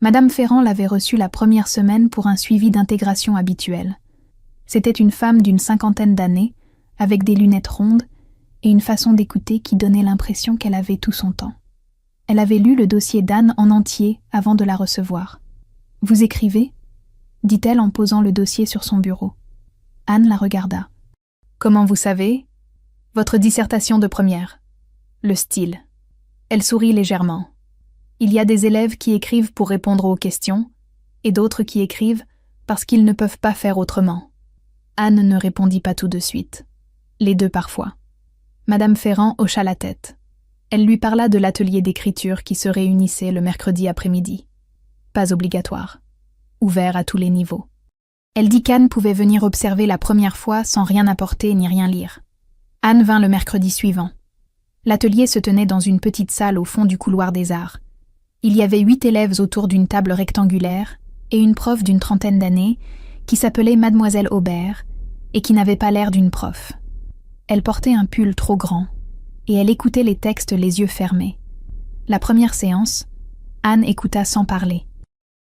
Madame Ferrand l'avait reçue la première semaine pour un suivi d'intégration habituel. C'était une femme d'une 50aine d'années, avec des lunettes rondes et une façon d'écouter qui donnait l'impression qu'elle avait tout son temps. Elle avait lu le dossier d'Anne en entier avant de la recevoir. « Vous écrivez » dit-elle en posant le dossier sur son bureau. Anne la regarda. « Comment vous savez ?»« Votre dissertation de première. »« Le style. » Elle sourit légèrement. « Il y a des élèves qui écrivent pour répondre aux questions, et d'autres qui écrivent parce qu'ils ne peuvent pas faire autrement. » Anne ne répondit pas tout de suite. Les deux parfois. Madame Ferrand hocha la tête. Elle lui parla de l'atelier d'écriture qui se réunissait le mercredi après-midi. Pas obligatoire. Ouvert à tous les niveaux. Elle dit qu'Anne pouvait venir observer la première fois sans rien apporter ni rien lire. Anne vint le mercredi suivant. L'atelier se tenait dans une petite salle au fond du couloir des arts. Il y avait 8 élèves autour d'une table rectangulaire et une prof d'une 30aine d'années qui s'appelait Mademoiselle Aubert et qui n'avait pas l'air d'une prof. Elle portait un pull trop grand et elle écoutait les textes les yeux fermés. La première séance, Anne écouta sans parler.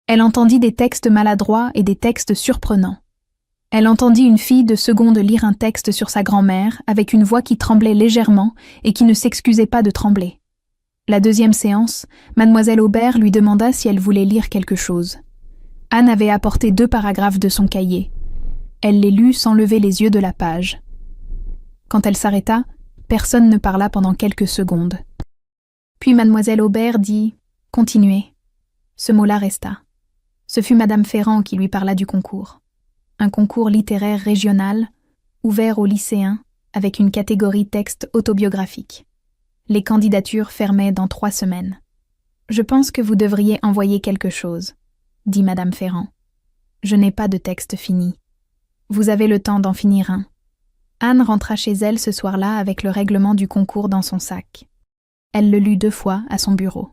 Elle entendit des textes maladroits et des textes surprenants. Elle entendit une fille de seconde lire un texte sur sa grand-mère avec une voix qui tremblait légèrement et qui ne s'excusait pas de trembler. La deuxième séance, Mademoiselle Aubert lui demanda si elle voulait lire quelque chose. Anne avait apporté 2 paragraphes de son cahier. Elle les lut sans lever les yeux de la page. Quand elle s'arrêta, personne ne parla pendant quelques secondes. Puis Mademoiselle Aubert dit « Continuez ». Ce mot-là resta. Ce fut Madame Ferrand qui lui parla du concours. Un concours littéraire régional, ouvert aux lycéens, avec une catégorie texte autobiographique. Les candidatures fermaient dans 3 semaines. « Je pense que vous devriez envoyer quelque chose », dit Madame Ferrand. « Je n'ai pas de texte fini. Vous avez le temps d'en finir un. » Anne rentra chez elle ce soir-là avec le règlement du concours dans son sac. Elle le lut 2 fois à son bureau.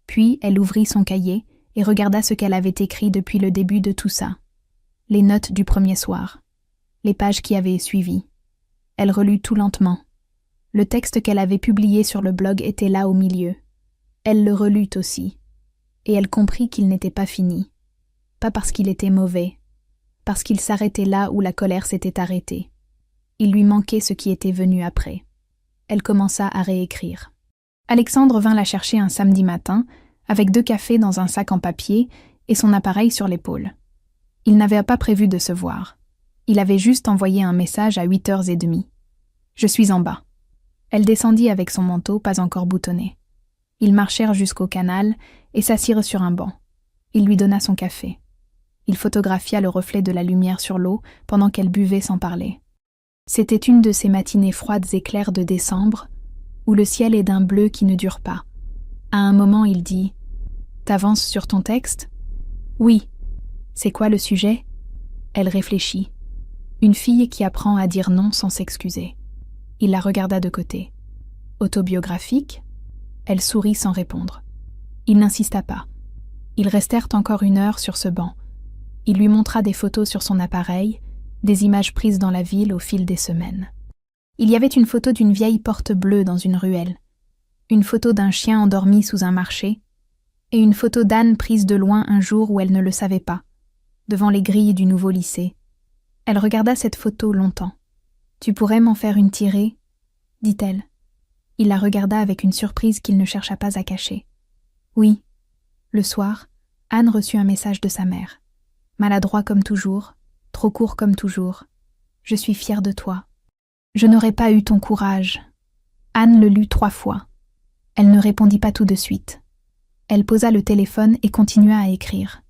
Puis elle ouvrit son cahier et regarda ce qu'elle avait écrit depuis le début de tout ça. Les notes du premier soir. Les pages qui avaient suivi. Elle relut tout lentement. Le texte qu'elle avait publié sur le blog était là au milieu. Elle le relut aussi. Et elle comprit qu'il n'était pas fini. Pas parce qu'il était mauvais. Parce qu'il s'arrêtait là où la colère s'était arrêtée. Il lui manquait ce qui était venu après. Elle commença à réécrire. Alexandre vint la chercher un samedi matin, avec 2 cafés dans un sac en papier et son appareil sur l'épaule. Il n'avait pas prévu de se voir. Il avait juste envoyé un message à 8h30. « Je suis en bas. » Elle descendit avec son manteau pas encore boutonné. Ils marchèrent jusqu'au canal et s'assirent sur un banc. Il lui donna son café. Il photographia le reflet de la lumière sur l'eau pendant qu'elle buvait sans parler. C'était une de ces matinées froides et claires de décembre, où le ciel est d'un bleu qui ne dure pas. À un moment, il dit « T'avances sur ton texte ?»« Oui. »« C'est quoi le sujet ?» Elle réfléchit. Une fille qui apprend à dire non sans s'excuser. Il la regarda de côté. « Autobiographique ?» Elle sourit sans répondre. Il n'insista pas. Ils restèrent encore 1 heure sur ce banc. Il lui montra des photos sur son appareil, des images prises dans la ville au fil des semaines. Il y avait une photo d'une vieille porte bleue dans une ruelle, une photo d'un chien endormi sous un marché, et une photo d'Anne prise de loin un jour où elle ne le savait pas, devant les grilles du nouveau lycée. Elle regarda cette photo longtemps. « Tu pourrais m'en faire une tirée ?» dit-elle. Il la regarda avec une surprise qu'il ne chercha pas à cacher. « Oui. » Le soir, Anne reçut un message de sa mère. « Maladroit comme toujours, trop court comme toujours. Je suis fière de toi. Je n'aurais pas eu ton courage. » Anne le lut 3 fois. Elle ne répondit pas tout de suite. Elle posa le téléphone et continua à écrire.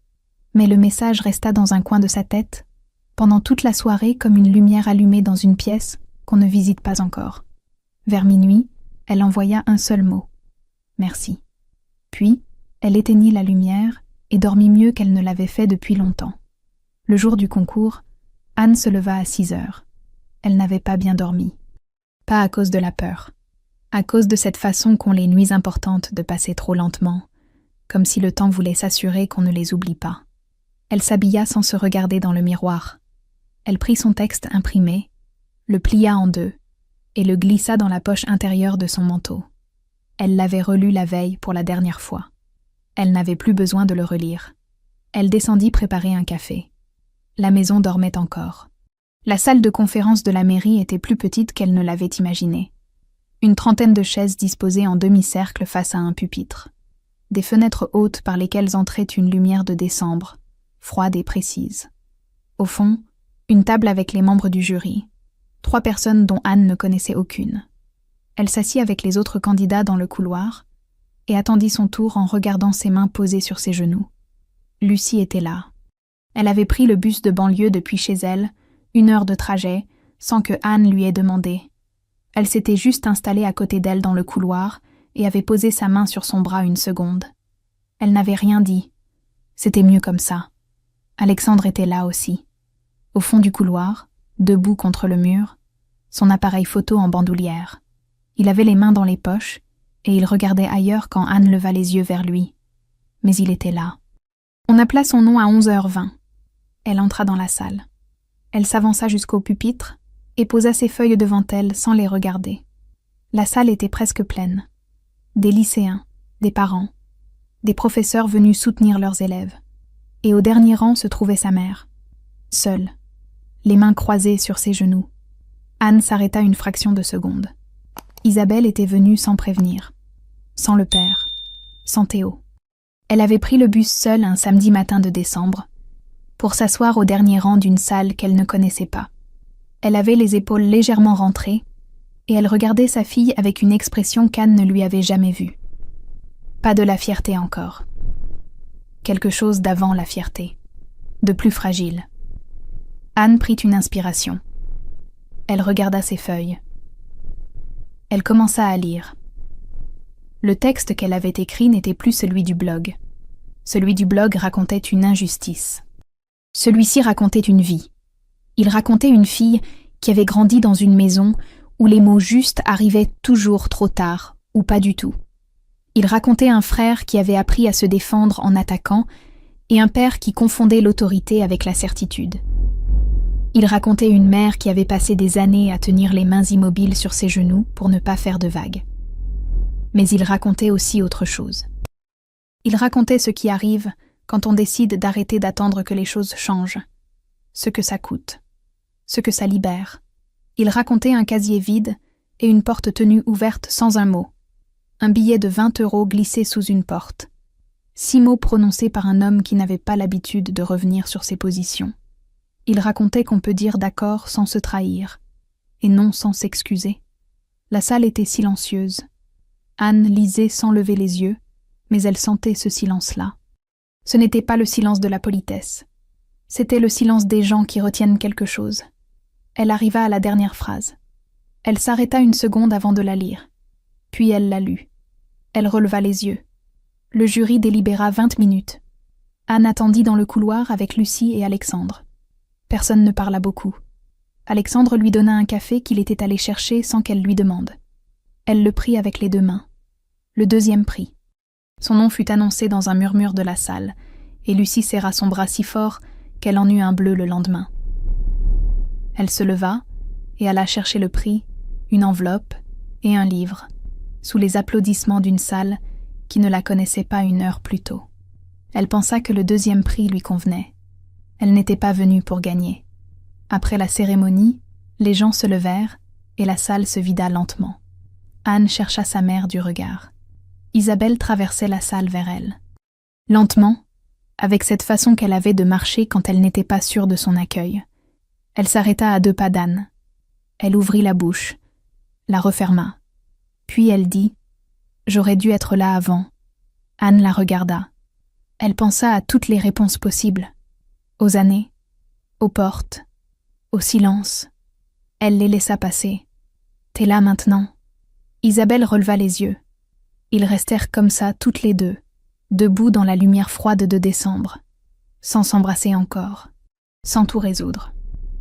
Mais le message resta dans un coin de sa tête, pendant toute la soirée comme une lumière allumée dans une pièce qu'on ne visite pas encore. Vers minuit, elle envoya un seul mot. « Merci. » Puis, elle éteignit la lumière et dormit mieux qu'elle ne l'avait fait depuis longtemps. Le jour du concours, Anne se leva à 6 heures. Elle n'avait pas bien dormi. Pas à cause de la peur. À cause de cette façon qu'ont les nuits importantes de passer trop lentement, comme si le temps voulait s'assurer qu'on ne les oublie pas. Elle s'habilla sans se regarder dans le miroir. Elle prit son texte imprimé, le plia en 2 et le glissa dans la poche intérieure de son manteau. Elle l'avait relu la veille pour la dernière fois. Elle n'avait plus besoin de le relire. Elle descendit préparer un café. La maison dormait encore. La salle de conférence de la mairie était plus petite qu'elle ne l'avait imaginé. Une 30aine de chaises disposées en demi-cercle face à un pupitre. Des fenêtres hautes par lesquelles entrait une lumière de décembre, froide et précise. Au fond, une table avec les membres du jury. 3 personnes dont Anne ne connaissait aucune. Elle s'assit avec les autres candidats dans le couloir et attendit son tour en regardant ses mains posées sur ses genoux. Lucie était là. Elle avait pris le bus de banlieue depuis chez elle, 1 heure de trajet, sans que Anne lui ait demandé. Elle s'était juste installée à côté d'elle dans le couloir et avait posé sa main sur son bras 1 seconde. Elle n'avait rien dit. C'était mieux comme ça. Alexandre était là aussi. Au fond du couloir, debout contre le mur, son appareil photo en bandoulière. Il avait les mains dans les poches et il regardait ailleurs quand Anne leva les yeux vers lui. Mais il était là. On appela son nom à 11h20. Elle entra dans la salle. Elle s'avança jusqu'au pupitre et posa ses feuilles devant elle sans les regarder. La salle était presque pleine. Des lycéens, des parents, des professeurs venus soutenir leurs élèves. Et au dernier rang se trouvait sa mère, seule, les mains croisées sur ses genoux. Anne s'arrêta une fraction de seconde. Isabelle était venue sans prévenir, sans le père, sans Théo. Elle avait pris le bus seule un samedi matin de décembre, pour s'asseoir au dernier rang d'une salle qu'elle ne connaissait pas. Elle avait les épaules légèrement rentrées, et elle regardait sa fille avec une expression qu'Anne ne lui avait jamais vue. Pas de la fierté encore. Quelque chose d'avant la fierté, de plus fragile. Anne prit une inspiration. Elle regarda ses feuilles. Elle commença à lire. Le texte qu'elle avait écrit n'était plus celui du blog. Celui du blog racontait une injustice. Celui-ci racontait une vie. Il racontait une fille qui avait grandi dans une maison où les mots justes arrivaient toujours trop tard, ou pas du tout. Il racontait un frère qui avait appris à se défendre en attaquant et un père qui confondait l'autorité avec la certitude. Il racontait une mère qui avait passé des années à tenir les mains immobiles sur ses genoux pour ne pas faire de vagues. Mais il racontait aussi autre chose. Il racontait ce qui arrive quand on décide d'arrêter d'attendre que les choses changent, ce que ça coûte, ce que ça libère. Il racontait un casier vide et une porte tenue ouverte sans un mot. Un billet de 20 € glissé sous une porte. 6 mots prononcés par un homme qui n'avait pas l'habitude de revenir sur ses positions. Il racontait qu'on peut dire d'accord sans se trahir, et non sans s'excuser. La salle était silencieuse. Anne lisait sans lever les yeux, mais elle sentait ce silence-là. Ce n'était pas le silence de la politesse. C'était le silence des gens qui retiennent quelque chose. Elle arriva à la dernière phrase. Elle s'arrêta une seconde avant de la lire. Puis elle la lut. Elle releva les yeux. Le jury délibéra 20 minutes. Anne attendit dans le couloir avec Lucie et Alexandre. Personne ne parla beaucoup. Alexandre lui donna un café qu'il était allé chercher sans qu'elle lui demande. Elle le prit avec les 2 mains. Le 2e prix. Son nom fut annoncé dans un murmure de la salle, et Lucie serra son bras si fort qu'elle en eut un bleu le lendemain. Elle se leva et alla chercher le prix, une enveloppe et un livre, sous les applaudissements d'une salle qui ne la connaissait pas 1 heure plus tôt. Elle pensa que le 2e prix lui convenait. Elle n'était pas venue pour gagner. Après la cérémonie, les gens se levèrent et la salle se vida lentement. Anne chercha sa mère du regard. Isabelle traversait la salle vers elle. Lentement, avec cette façon qu'elle avait de marcher quand elle n'était pas sûre de son accueil. Elle s'arrêta à 2 pas d'Anne. Elle ouvrit la bouche, la referma. Puis elle dit « J'aurais dû être là avant ». Anne la regarda. Elle pensa à toutes les réponses possibles. Aux années, aux portes, au silence. Elle les laissa passer. « T'es là maintenant ». Isabelle releva les yeux. Ils restèrent comme ça toutes les 2, debout dans la lumière froide de décembre, sans s'embrasser encore, sans tout résoudre,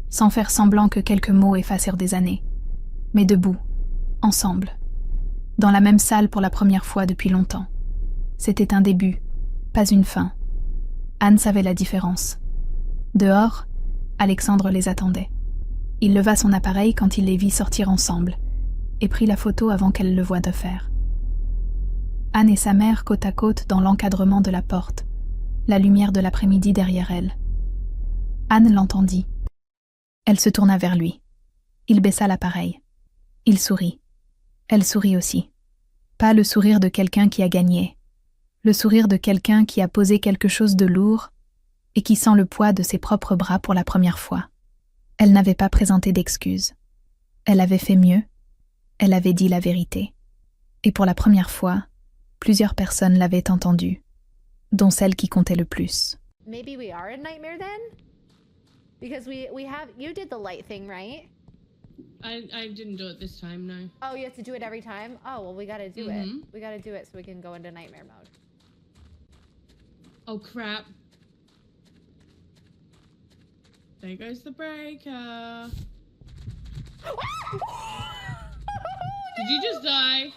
sans faire semblant que quelques mots effacèrent des années, mais debout, ensemble, dans la même salle pour la première fois depuis longtemps. C'était un début, pas une fin. Anne savait la différence. Dehors, Alexandre les attendait. Il leva son appareil quand il les vit sortir ensemble, et prit la photo avant qu'elle le voie de faire. Anne et sa mère côte à côte dans l'encadrement de la porte, la lumière de l'après-midi derrière elle. Anne l'entendit. Elle se tourna vers lui. Il baissa l'appareil. Il sourit. Elle sourit aussi. Pas le sourire de quelqu'un qui a gagné. Le sourire de quelqu'un qui a posé quelque chose de lourd et qui sent le poids de ses propres bras pour la première fois. Elle n'avait pas présenté d'excuses. Elle avait fait mieux. Elle avait dit la vérité. Et pour la première fois, plusieurs personnes l'avaient entendue, dont celle qui comptait le plus. Maybe we are in Nightmare then? Because we have, you did the light thing, right? I didn't do it this time, no. Oh, you have to do it every time? Oh, well, we gotta do it. We gotta do it so we can go into nightmare mode. Oh crap. There goes the breaker. Did you just die?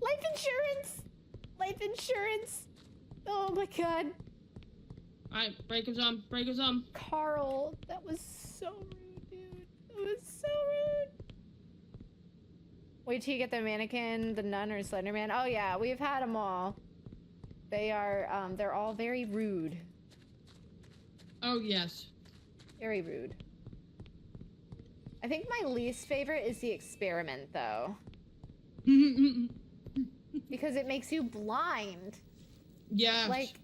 Life insurance! Life insurance! Oh my god. Alright, breaker's on, breaker's on. Carl, that was so rude, dude. That was so rude. Wait till you get the mannequin, the nun, or Slenderman. Oh yeah, we've had them all. They are, they're all very rude. Oh yes. Very rude. I think my least favorite is the experiment, though. Because it makes you blind. Yeah. Like,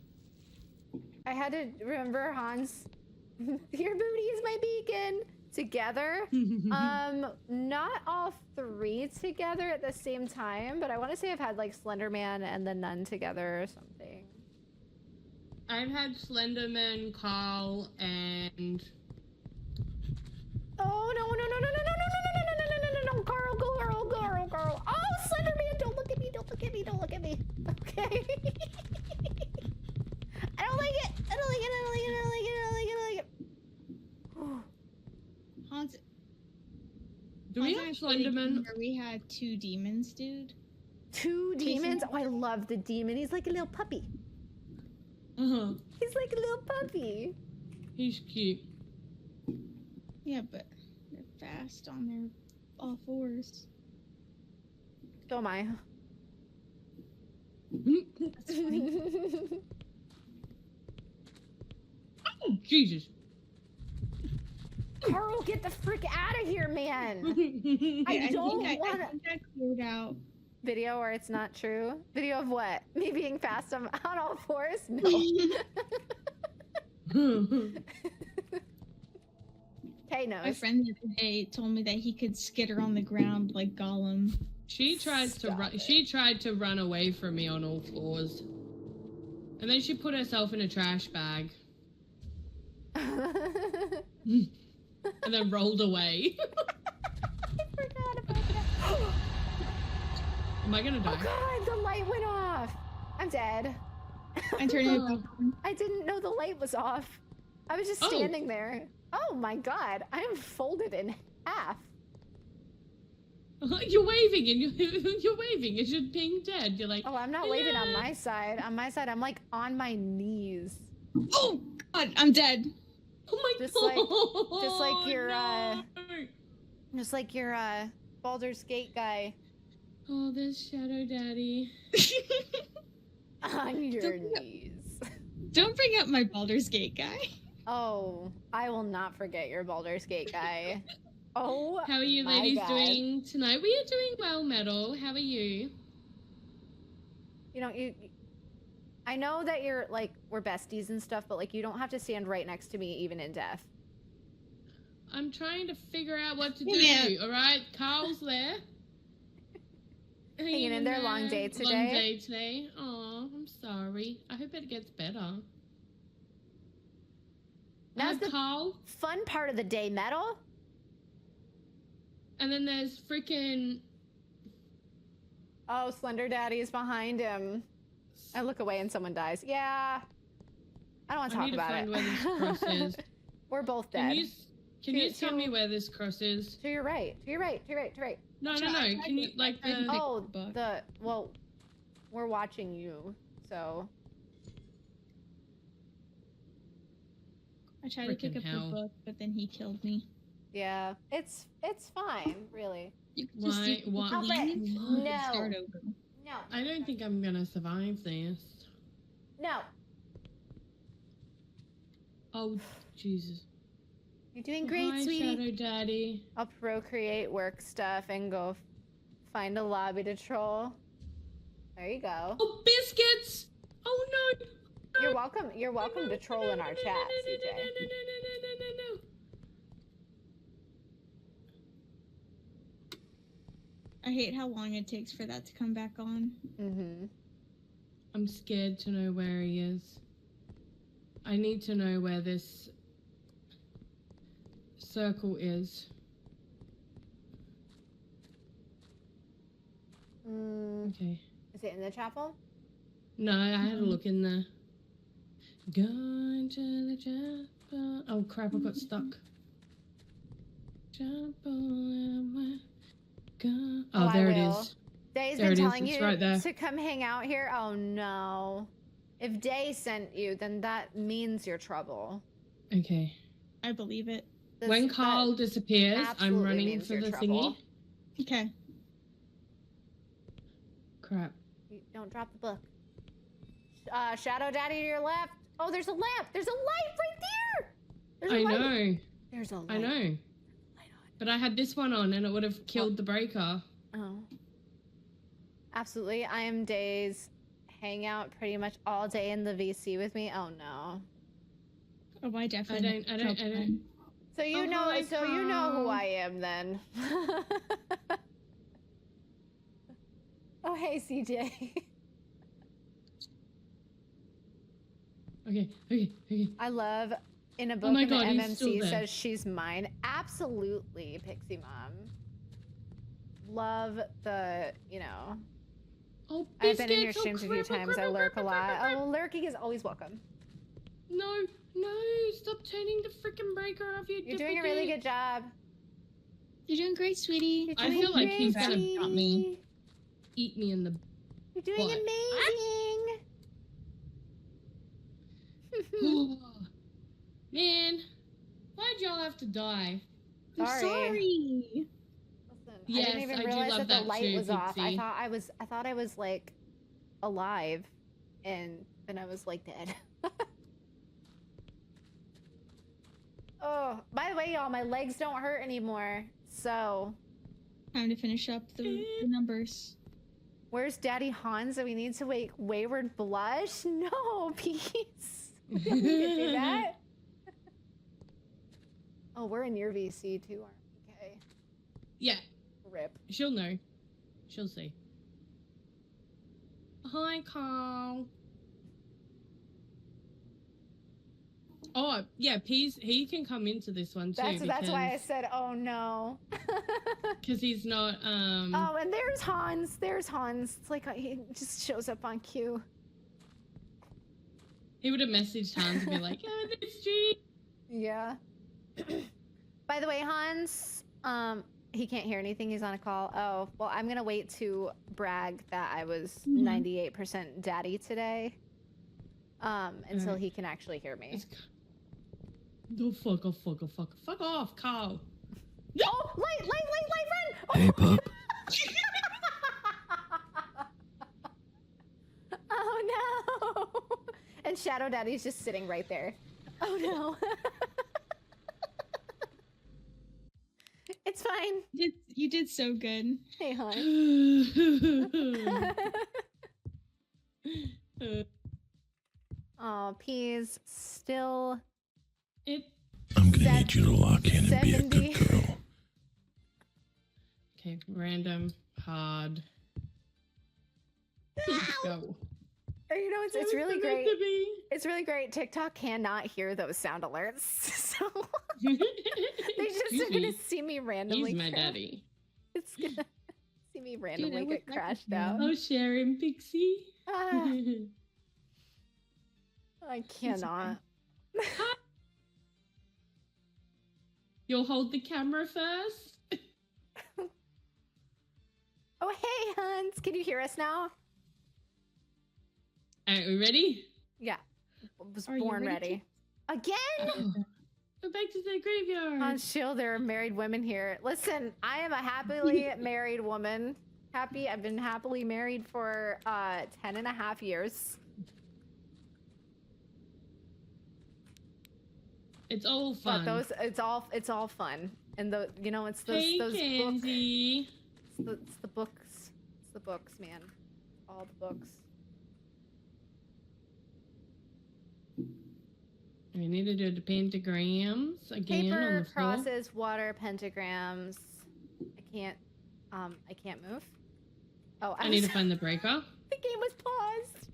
I had to remember Hans. Your booty is my beacon. Together. Not all 3 together at the same time, but I want to say I've had like Slenderman and the Nun together or something. I've had Slenderman, Carl, and... Oh no no no no no no no no no no no no no no Carl, go Carl, Carl, Carl. Oh, Slenderman, don't look at me, don't look at me, don't look at me. Okay. I don't like it. I don't like it. I don't like it. I don't like it. I don't like it. I don't like it. Hans, Do we have Slenderman? We had 2 demons, dude. 2 demons? Oh, I love the demon. He's like a little puppy. Uh-huh. He's like a little puppy. He's cute. Yeah, but they're fast on their all 4s. So am I. That's funny. Oh, Jesus. Carl, get the frick out of here, man. I don't want to. I think I cleared out. Video where it's not true? Video of what? Me being fast on all 4s? No. Kay knows. My friend the other day told me that he could skitter on the ground like Gollum. She tried to run. She tried to run away from me on all 4s, and then she put herself in a trash bag. I And then rolled away. forgot about that. Am I gonna die? Oh god, the light went off. I'm dead. I'm turning it Oh. back on. I didn't know the light was off. I was just Oh. standing there. Oh my god, I am folded in half. You're waving and you're waving as you're being dead. You're like, Oh, I'm not waving on "Yeah." my side. On my side, I'm like on my knees. Oh God, I'm dead. Oh my Just god. like your, no. Just like your Baldur's Gate guy. Oh, there's Shadow Daddy. On your Don't- knees. Don't bring up my Baldur's Gate guy. Oh, I will not forget your Baldur's Gate guy. Oh, How are you my ladies God. doing tonight? We are doing well, Metal. How are you? You know, I know that you're like we're besties and stuff, but like you don't have to stand right next to me even in death. I'm trying to figure out what to do. Yeah. All right, Carl's there. Hanging in there, long day Long today. day today. Oh, I'm sorry. I hope it gets better. Now's the Carl, fun part of the day, Metal. and then there's freaking. Oh, Slender Daddy's behind him. I look away and someone dies. Yeah. I don't want to I talk need to about find it. where this cross is. We're both Can dead. you tell me where this cross is? To your right. To your right. To your right. To your right. No. Try- Can you like try to the? pick- Oh, book. well, we're watching you, so. I tried to pick Frickin' up hell. the book, but then he killed me. Yeah, it's fine, really. You can Why- you can why- leave and No. start over. No. I don't think I'm gonna survive this. No. Oh, Jesus. You're doing great, Hi, sweetie. Shadow Daddy. I'll procreate, work stuff, and go find a lobby to troll. There you go. Oh, biscuits! Oh no! You're welcome. You're welcome to troll in our chat, CJ. No. I hate how long it takes for that to come back on. Mm-hmm. I'm scared to know where he is. I need to know where this circle is. Okay. Is it in the chapel? No, I had a look in there. Going to the chapel. Oh crap, I got stuck. Chapel and where go. Oh, Oh, I there it will. is. Day's There been it is, telling it's you right there. to come hang out here. Oh no. If Day sent you, then that means you're trouble. Okay. I believe it. When That Carl disappears, I'm absolutely running means for you're the trouble. thingy. Okay. Crap. You don't drop the book. Shadow Daddy to your left. Oh, there's a lamp. There's a light right there. There's a I light. know. There's a light. I know. Light But I had this one on and it would have killed the breaker. on. Oh. Absolutely. I am Day's hangout pretty much all day in the VC with me. Oh no. Oh, I definitely. I don't. So you Oh, know. hi, So you know who Carl. I am then. Oh hey CJ. Okay. I love in a book my in the God, he's still MMC there. says she's mine. Absolutely, Pixie Mom. Love the, you know. Oh, I've been in your biscuits. streams a few times. I lurk a lot. Oh, lurking is always welcome. No, stop turning the freaking breaker off, you You're doing a really good job. You're doing great, sweetie. You're I doing feel like he's great, gonna drop me. sweetie. Eat me in the... You're doing What? amazing. Man, why'd y'all have to die? I'm Sorry. sorry. Listen, I Yes, didn't even I do realize love that the that light too, was off. I Pixie. thought I was like alive, and then I was like dead. Oh, by the way, y'all, my legs don't hurt anymore. So, Time to finish up the numbers. where's Daddy Hans? Do we need to wake Wayward Blush? No, peace. We don't need to do that. Oh, we're in your VC too, aren't we? Okay. Yeah, Rip. she'll know. She'll see. Hi, Carl. Oh, yeah, he can come into this one too. That's why I said, oh no. Because he's not, Oh, and there's Hans. There's Hans. It's like he just shows up on cue. He would have messaged Hans and be like, yeah, this G. Yeah. By the way, Hans, he can't hear anything. He's on a call. Oh, well, I'm gonna wait to brag that I was 98% daddy today. Until he can actually hear me. No, fuck off, Carl. Oh, light, friend! Oh. Hey, pup. Oh no! And Shadow Daddy's just sitting right there. Oh no! It's fine. You did so good. Hey, hon. Oh, Peas still. I'm gonna need you to lock in and be a good girl. Okay, random, hard. Go. You know, it's really great. It's really great. TikTok cannot hear those sound alerts, so they just are gonna see me randomly. He's my daddy. It's gonna see me randomly get crashed out. Oh, Sharon Pixie. I cannot. You'll hold the camera first. Oh, hey, Hans. Can you hear us now? Alright, we ready? Yeah. Was Are you born ready? Again? Go back to the graveyard. Hans Shield, there are married women here. Listen, I am a happily married woman. I've been happily married for 10 and a half years. It's all fun. But it's all fun. And it's those hey, those Kenzie. books. It's the books. It's the books, man. All the books. We need to do the pentagrams again Paper, on the floor. crosses, water, pentagrams. I can't move. Oh, I need to find the breaker. The game was paused.